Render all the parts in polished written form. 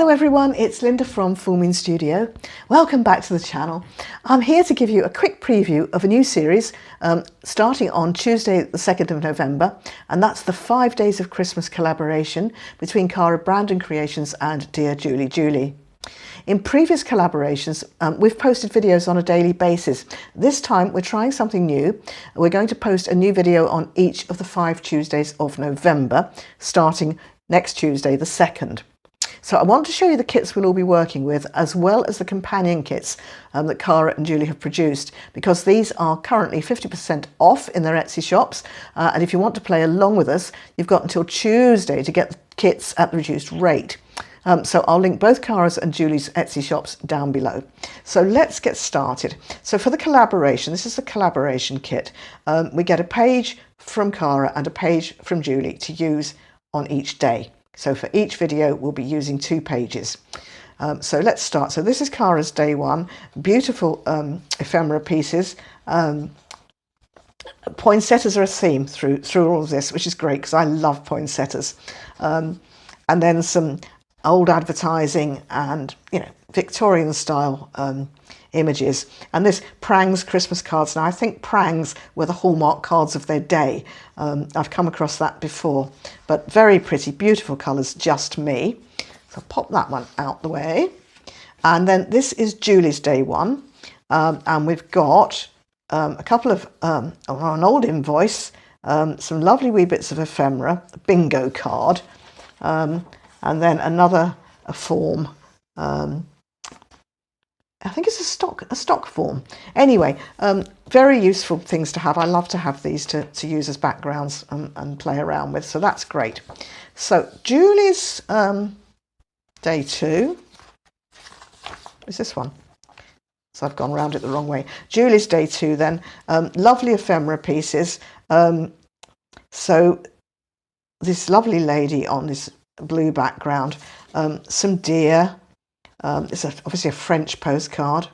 Hello everyone, it's Linda from Full Moon Studio. Welcome back to the channel. I'm here to give you a quick preview of a new series starting on Tuesday the 2nd of November, and that's the 5 Days of Christmas collaboration between Cara Brandon Creations and Dear Julie Julie. In previous collaborations, we've posted videos on a daily basis. This time we're trying something new. We're going to post a new video on each of the 5 Tuesdays of November, starting next Tuesday the 2nd. So I want to show you the kits we'll all be working with, as well as the companion kits that Cara and Julie have produced, because these are currently 50% off in their Etsy shops. And if you want to play along with us, you've got until Tuesday to get the kits at the reduced rate. So I'll link both Cara's and Julie's Etsy shops down below. So let's get started. So for the collaboration, this is the collaboration kit. We get a page from Cara and a page from Julie to use on each day. So for each video, we'll be using 2 pages. So let's start. So this is Cara's day 1. Beautiful ephemera pieces. Poinsettias are a theme through all of this, which is great because I love poinsettias. And then some old advertising and, you know, Victorian style images. And this Prangs Christmas cards. Now I think Prangs were the hallmark cards of their day. I've come across that before, but very pretty, beautiful colours, just me. So I'll pop that one out the way. And then this is Julie's day 1. And we've got a couple of, an old invoice, some lovely wee bits of ephemera, a bingo card, and then another form. I think it's a stock form. Anyway, very useful things to have. I love to have these to use as backgrounds and play around with. So that's great. So Julie's day 2 is this one. So I've gone around it the wrong way. Julie's day 2 then. Lovely ephemera pieces. So this lovely lady on this blue background. Some deer. It's obviously a French postcard.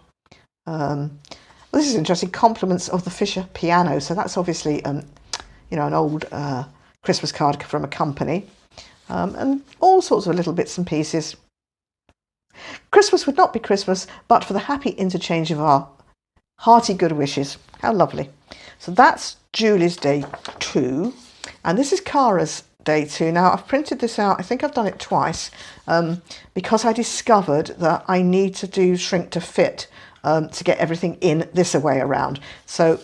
This is interesting. Compliments of the Fisher piano. So that's obviously, you know, an old Christmas card from a company, and all sorts of little bits and pieces. Christmas would not be Christmas but for the happy interchange of our hearty good wishes. How lovely. So that's Julie's day 2, and this is Cara's day 2. Now I've printed this out, I think I've done it twice, because I discovered that I need to do shrink to fit to get everything in this way around. So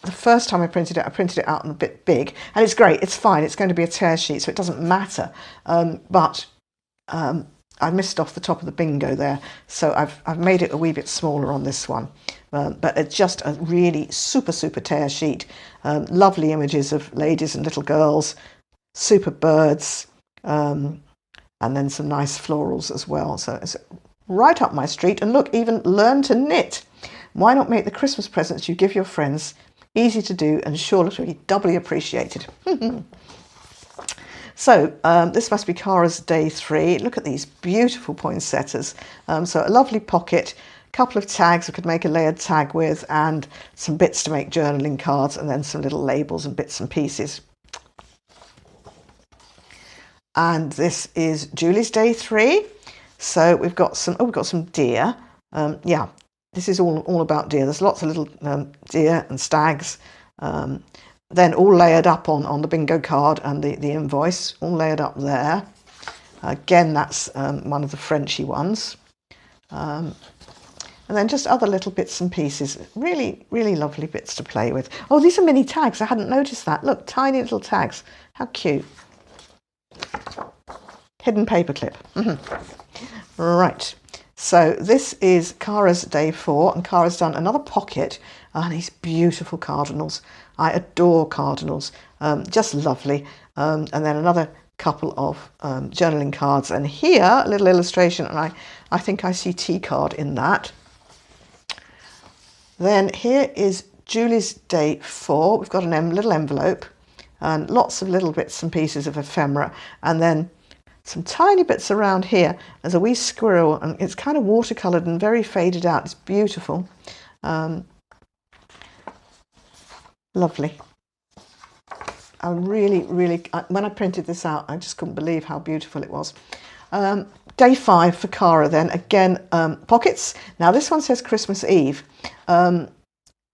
the first time I printed it out a bit big, and it's great, it's fine, it's going to be a tear sheet so it doesn't matter, but I missed off the top of the bingo there, so I've made it a wee bit smaller on this one. But it's just a really super tear sheet. Lovely images of ladies and little girls, super birds, and then some nice florals as well. So it's right up my street. And look, even learn to knit. Why not make the Christmas presents you give your friends easy to do and sure to be doubly appreciated? So this must be Cara's day 3. Look at these beautiful poinsettias. So a lovely pocket, a couple of tags I could make a layered tag with, and some bits to make journaling cards, and then some little labels and bits and pieces. And this is Julie's day 3. So we've got some deer. Yeah, this is all about deer. There's lots of little deer and stags. Then all layered up on the bingo card and the invoice, all layered up there. Again, that's one of the Frenchy ones. And then just other little bits and pieces. Really lovely bits to play with. Oh, these are mini tags. I hadn't noticed that. Look, tiny little tags. How cute. Hidden paperclip. Right. So this is Cara's day 4, and Cara's done another pocket. And these beautiful cardinals. I adore cardinals. Just lovely. And then another couple of journaling cards. And here, a little illustration, and I think I see tea card in that. Then here is Julie's day 4. We've got a little envelope and lots of little bits and pieces of ephemera. And then some tiny bits around here. There's a wee squirrel, and it's kind of watercoloured and very faded out. It's beautiful. Lovely. I really, when I printed this out, I just couldn't believe how beautiful it was. Day 5 for Cara then. Again, pockets. Now this one says Christmas Eve.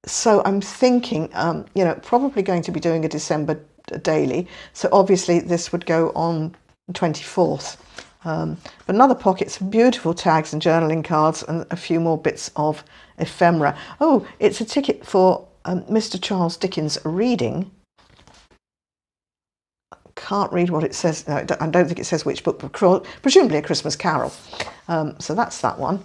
So I'm thinking, you know, probably going to be doing a December daily. So obviously this would go on the 24th. But another pocket, some beautiful tags and journaling cards and a few more bits of ephemera. Oh, it's a ticket for Mr. Charles Dickens' reading. Can't read what it says. No, I don't think it says which book, but presumably A Christmas Carol. So that's that one.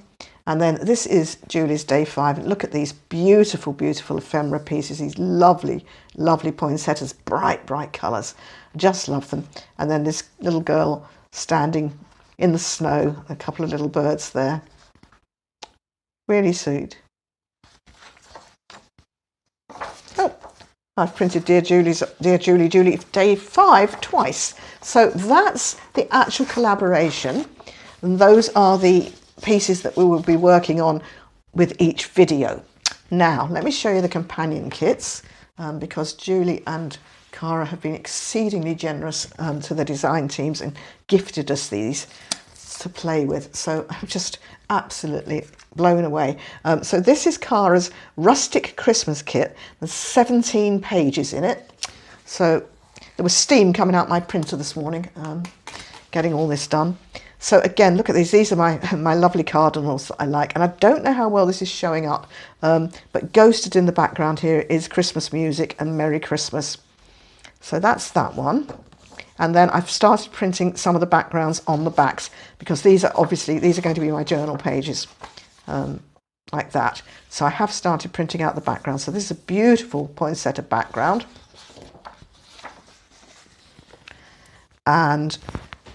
And then this is Julie's Day 5. Look at these beautiful, beautiful ephemera pieces. These lovely, lovely poinsettias, bright, bright colours. Just love them. And then this little girl standing in the snow. A couple of little birds there. Really sweet. Oh, I've printed Dear Julie Day 5 twice. So that's the actual collaboration. And those are the pieces that we will be working on with each video. Now, let me show you the companion kits because Julie and Cara have been exceedingly generous to the design teams and gifted us these to play with. So I'm just absolutely blown away. So this is Cara's rustic Christmas kit. There's 17 pages in it. So there was steam coming out my printer this morning, getting all this done. So again, look at these. These are my lovely cardinals that I like. And I don't know how well this is showing up, but ghosted in the background here is Christmas music and Merry Christmas. So that's that one. And then I've started printing some of the backgrounds on the backs because these are going to be my journal pages, like that. So I have started printing out the background. So this is a beautiful poinsettia background. And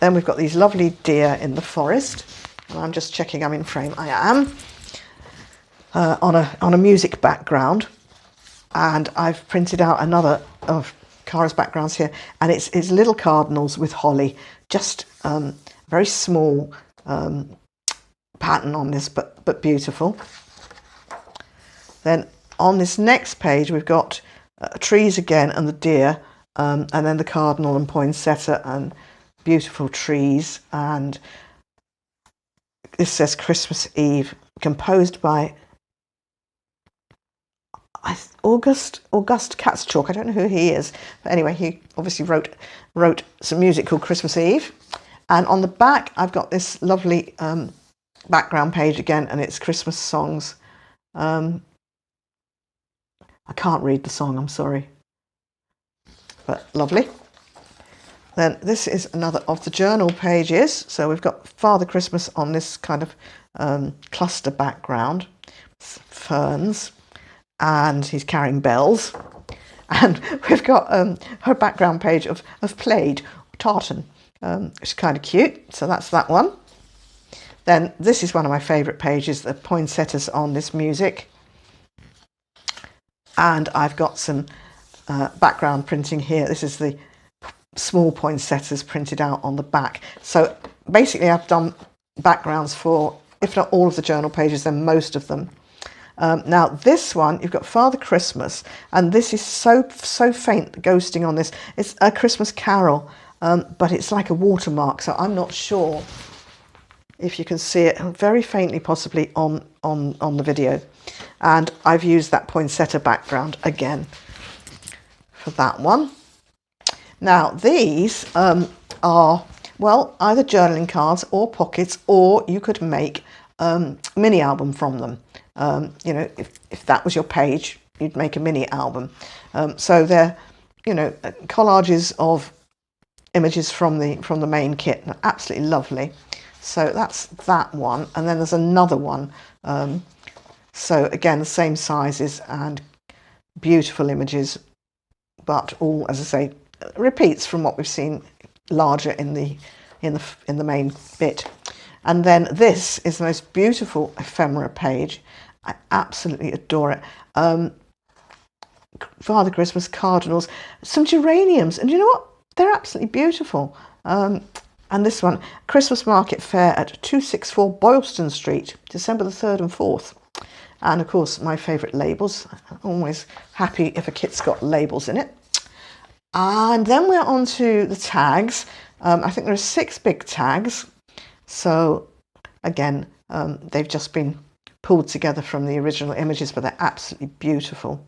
then we've got these lovely deer in the forest. And I'm just checking I'm in frame. I am. On a music background. And I've printed out another of Cara's backgrounds here. And it's little cardinals with holly. Just very small pattern on this, but beautiful. Then on this next page, we've got trees again and the deer. And then the cardinal and poinsettia and beautiful trees. And this says Christmas Eve, composed by August Catschalk. I don't know who he is, but anyway, he obviously wrote some music called Christmas Eve. And on the back, I've got this lovely background page again, and it's Christmas songs. I can't read the song, I'm sorry, but lovely. Then this is another of the journal pages. So we've got Father Christmas on this kind of cluster background, ferns, and he's carrying bells. And we've got her background page of plaid, tartan, which is kind of cute. So that's that one. Then this is one of my favourite pages, the poinsettias on this music. And I've got some background printing here. This is the small poinsettias printed out on the back. So basically I've done backgrounds for, if not all of the journal pages, then most of them. Now this one, you've got Father Christmas, and this is so faint, the ghosting on this. It's A Christmas Carol, but it's like a watermark, so I'm not sure if you can see it very faintly, possibly on the video. And I've used that poinsettia background again for that one. Now these are, well, either journaling cards or pockets, or you could make mini album from them. You know, if that was your page, you'd make a mini album. So they're, you know, collages of images from the main kit. They're absolutely lovely. So that's that one, and then there's another one. So again, the same sizes and beautiful images, but all, as I say, repeats from what we've seen larger in the main bit. And then this is the most beautiful ephemera page. I absolutely adore it. Father Christmas, cardinals, some geraniums, and you know what? They're absolutely beautiful. And this one, Christmas Market Fair at 264 Boylston Street, December the 3rd and 4th. And of course, my favourite labels. I'm always happy if a kit's got labels in it. And then we're on to the tags. I think there are 6 big tags. So again, they've just been pulled together from the original images, but they're absolutely beautiful.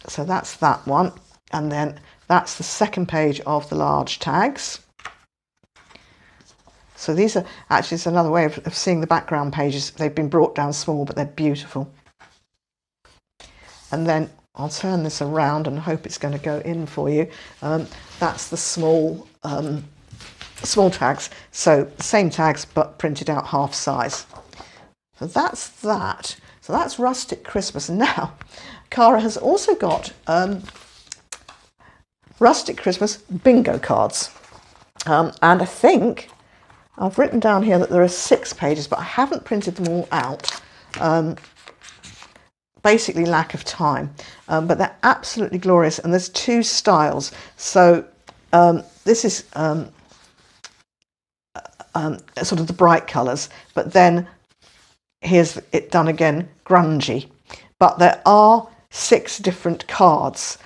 So that's that one. And then that's the second page of the large tags. So these are actually, it's another way of seeing the background pages. They've been brought down small, but they're beautiful. And then I'll turn this around and hope it's going to go in for you. That's the small tags. So same tags, but printed out half size. So that's that. So that's Rustic Christmas. Now, Cara has also got Rustic Christmas bingo cards. And I think I've written down here that there are 6 pages, but I haven't printed them all out. Basically lack of time, but they're absolutely glorious, and there's 2 styles. So this is sort of the bright colours, but then here's it done again, grungy. But there are 6 different cards.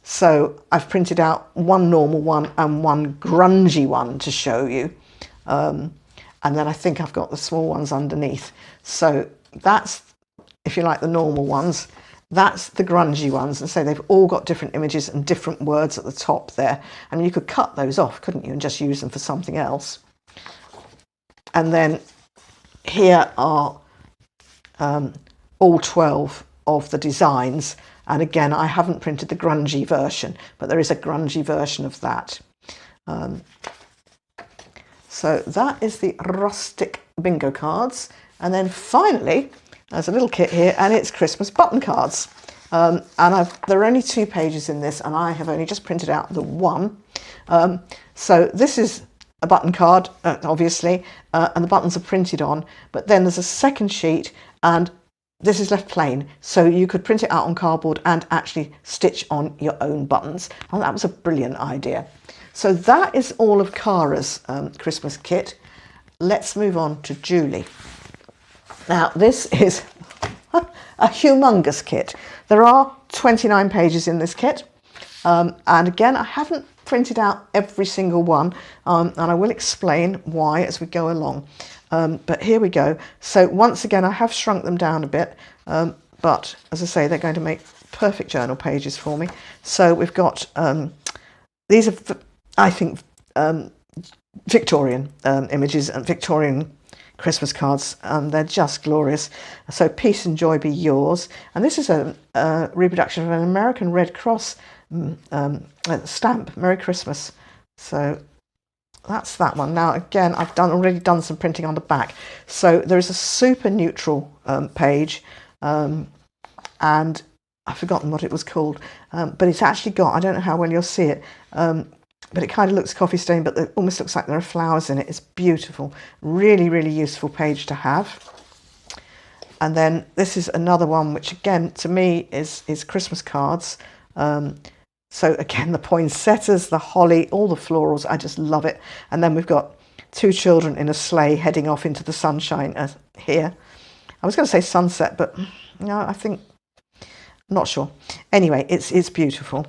So I've printed out 1 normal one and 1 grungy one to show you. And then I think I've got the small ones underneath. So that's, if you like, the normal ones. That's the grungy ones. And so they've all got different images and different words at the top there. I mean, you could cut those off, couldn't you, and just use them for something else. And then here are all 12 of the designs. And again, I haven't printed the grungy version, but there is a grungy version of that. So that is the Rustic bingo cards. And then finally, there's a little kit here, and it's Christmas button cards. And there are only 2 pages in this, and I have only just printed out the 1. So this is a button card, obviously, and the buttons are printed on. But then there's a second sheet, and this is left plain. So you could print it out on cardboard and actually stitch on your own buttons. And that was a brilliant idea. So that is all of Cara's Christmas kit. Let's move on to Julie. Now, this is a humongous kit. There are 29 pages in this kit. And again, I haven't printed out every single one, and I will explain why as we go along. But here we go. So once again, I have shrunk them down a bit, but as I say, they're going to make perfect journal pages for me. So we've got, these are, I think, Victorian images and Victorian Christmas cards. They're just glorious. So peace and joy be yours. And this is a reproduction of an American Red Cross stamp, Merry Christmas. So that's that one. Now again, I've already done some printing on the back. So there is a super neutral page, and I've forgotten what it was called, but it's actually got, I don't know how well you'll see it, but it kind of looks coffee stained, but it almost looks like there are flowers in it. It's beautiful. Really, really useful page to have. And then this is another one, which again, to me, is Christmas cards. So again, the poinsettias, the holly, all the florals, I just love it. And then we've got 2 children in a sleigh heading off into the sunshine here. I was going to say sunset, but no, I think, I'm not sure. Anyway, it's beautiful.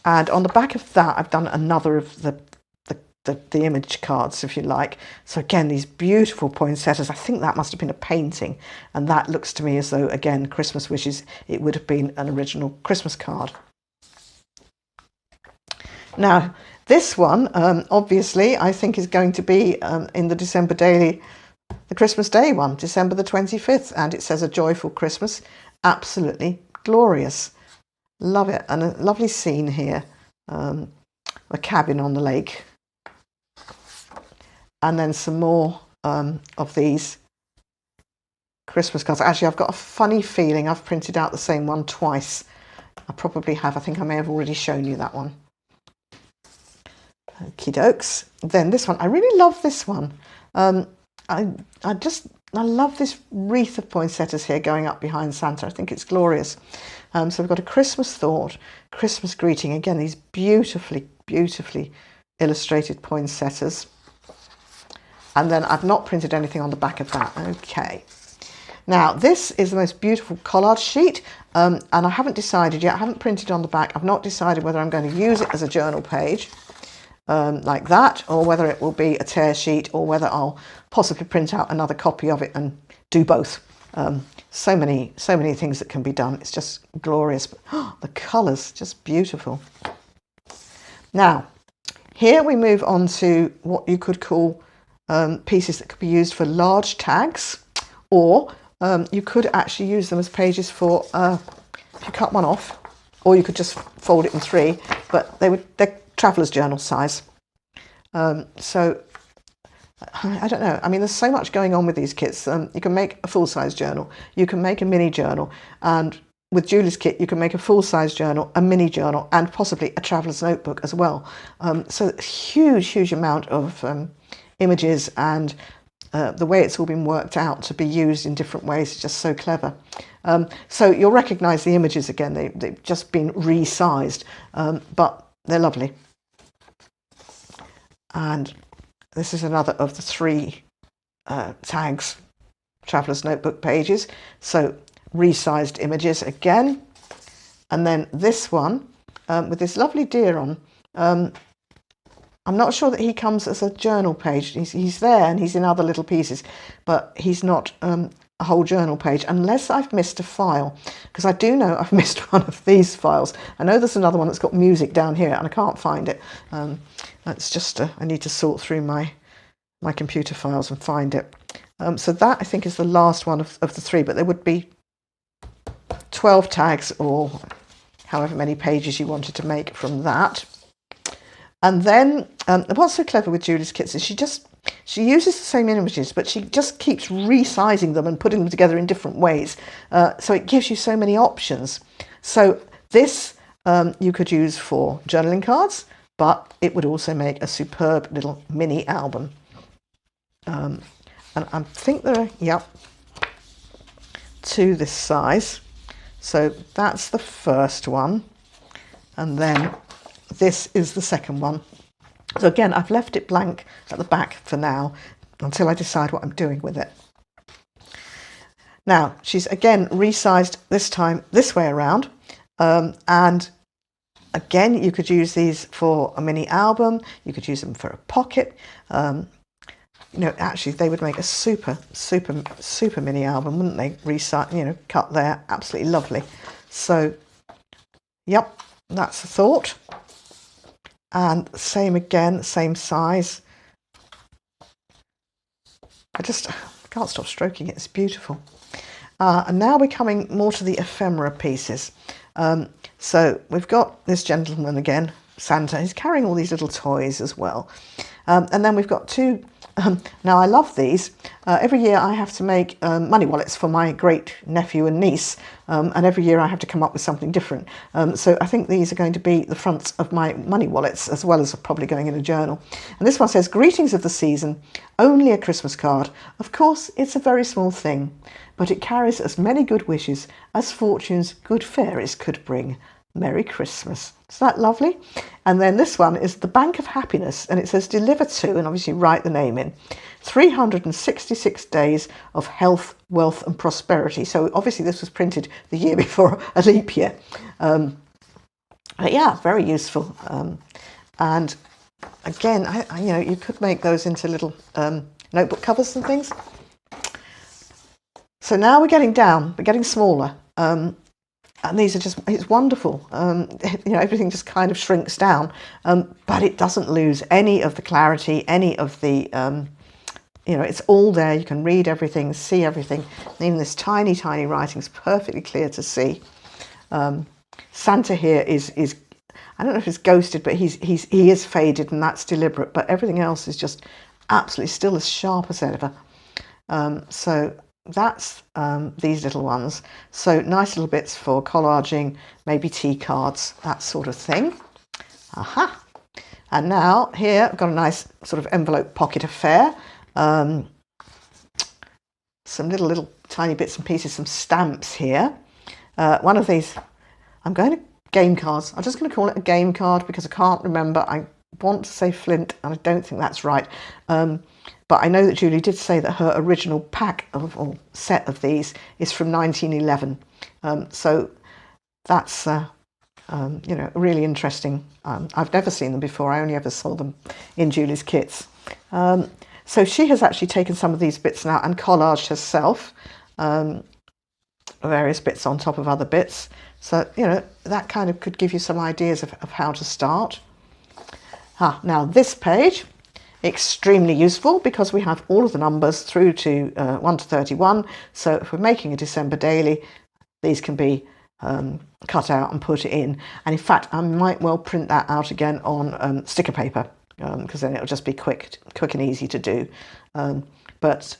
And on the back of that, I've done another of the image cards, if you like. So again, these beautiful poinsettias. I think that must have been a painting. And that looks to me as though, again, Christmas wishes, it would have been an original Christmas card. Now, this one, obviously, I think is going to be in the December Daily, the Christmas Day one, December the 25th. And it says, a joyful Christmas. Absolutely glorious. Love it. And a lovely scene here. A cabin on the lake. And then some more of these Christmas cards. Actually, I've got a funny feeling I've printed out the same one twice. I probably have. I think I may have already shown you that one. Okie dokes. Then this one. I really love this one. I love this wreath of poinsettias here going up behind Santa. I think it's glorious. So we've got a Christmas thought, Christmas greeting. Again, these beautifully, beautifully illustrated poinsettias. And then I've not printed anything on the back of that. Okay. Now, this is the most beautiful collage sheet. And I haven't decided yet. I haven't printed on the back. I've not decided whether I'm going to use it as a journal page. like that, or whether it will be a tear sheet, or whether I'll possibly print out another copy of it and do both. So many things that can be done. It's just glorious. But, the colours, just beautiful. Now, here we move on to what you could call pieces that could be used for large tags, or you could actually use them as pages for, if you cut one off, or you could just fold it in three, but they're traveller's journal size. So I don't know. I mean, there's so much going on with these kits. You can make a full-size journal, you can make a mini journal, and with Julie's kit, you can make a full-size journal, a mini journal, and possibly a traveller's notebook as well. So huge amount of images, and the way it's all been worked out to be used in different ways is just so clever. So you'll recognise the images again. They've just been resized, but they're lovely. And this is another of the 3 tags, Traveller's Notebook pages. So resized images again. And then this one with this lovely deer on. I'm not sure that he comes as a journal page. He's there and he's in other little pieces, but he's not a whole journal page, unless I've missed a file, because I do know I've missed one of these files. I know there's another one that's got music down here and I can't find it. That's just I need to sort through my computer files and find it. So that, I think, is the last one of the 3, but there would be 12 tags, or however many pages you wanted to make from that. And then what's so clever with Julie's kits is she uses the same images, but she just keeps resizing them and putting them together in different ways. So it gives you so many options. So this you could use for journaling cards, but it would also make a superb little mini album. And I think there are, to this size. So that's the first one. And then this is the second one. So again, I've left it blank at the back for now until I decide what I'm doing with it. Now, she's again resized this time this way around. And again, you could use these for a mini album. You could use them for a pocket. Actually, they would make a super mini album, wouldn't they? Resize, cut there, absolutely lovely. So, yep, that's the thought. And same again, same size. I just can't stop stroking it. It's beautiful. And now we're coming more to the ephemera pieces. So we've got this gentleman again, Santa. He's carrying all these little toys as well. And then we've got 2. Now, I love these. Every year I have to make money wallets for my great nephew and niece, and every year I have to come up with something different. So I think these are going to be the fronts of my money wallets, as well as probably going in a journal. And this one says, "Greetings of the season, only a Christmas card. Of course, it's a very small thing, but it carries as many good wishes as fortune's good fairies could bring. Merry Christmas." Is that lovely? And then this one is the Bank of Happiness, and it says, "Deliver to," and obviously write the name in, 366 days of health, wealth and prosperity. So obviously this was printed the year before a leap year. But yeah, very useful. And again, you could make those into little notebook covers and things. So now we're getting smaller. And these are it's wonderful. Everything just kind of shrinks down, but it doesn't lose any of the clarity, any of the, it's all there. You can read everything, see everything. And even this tiny writing is perfectly clear to see. Santa here is I don't know if it's ghosted, but he is faded, and that's deliberate. But everything else is just absolutely still as sharp as ever. So that's these little ones. So nice little bits for collaging, maybe tea cards, that sort of thing. Aha! And now here I've got a nice sort of envelope pocket affair. Some little tiny bits and pieces, some stamps here. One of these, I'm going to game cards. I'm just going to call it a game card because I can't remember. I want to say Flint, and I don't think that's right. But I know that Julie did say that her original pack or set of these is from 1911. So that's a you know, really interesting. I've never seen them before. I only ever saw them in Julie's kits. So she has actually taken some of these bits now and collaged herself, various bits on top of other bits. So, you know, that kind of could give you some ideas of how to start. Now this page, extremely useful because we have all of the numbers through to 1 to 31. So if we're making a December daily, these can be cut out and put in. And in fact, I might well print that out again on sticker paper, because then it'll just be quick and easy to do. But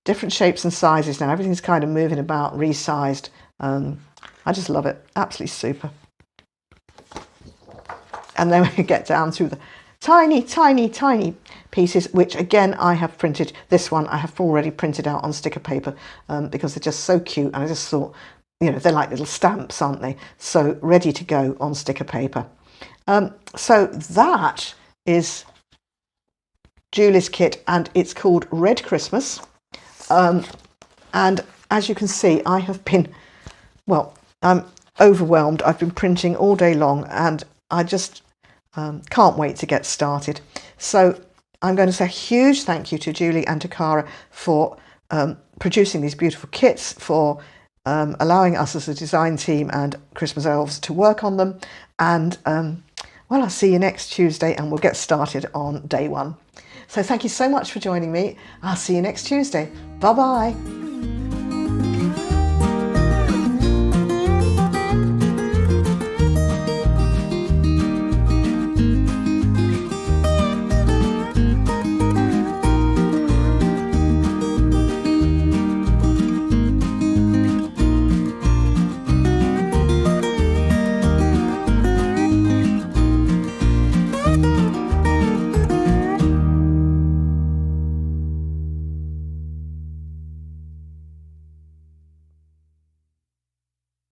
different shapes and sizes now, everything's kind of moving about, resized. I just love it, absolutely super. And then we get down through the tiny, tiny, tiny pieces, which again I have printed. This one I have already printed out on sticker paper because they're just so cute, and I just thought, you know, they're like little stamps, aren't they? So ready to go on sticker paper. So that is Julie's kit, and it's called Red Christmas. And as you can see, I have been, well, I'm overwhelmed. I've been printing all day long, and I just can't wait to get started. So I'm going to say a huge thank you to Julie and to Cara for producing these beautiful kits, for allowing us as a design team and Christmas Elves to work on them. And well, I'll see you next Tuesday and we'll get started on day one. So thank you so much for joining me. I'll see you next Tuesday. Bye-bye.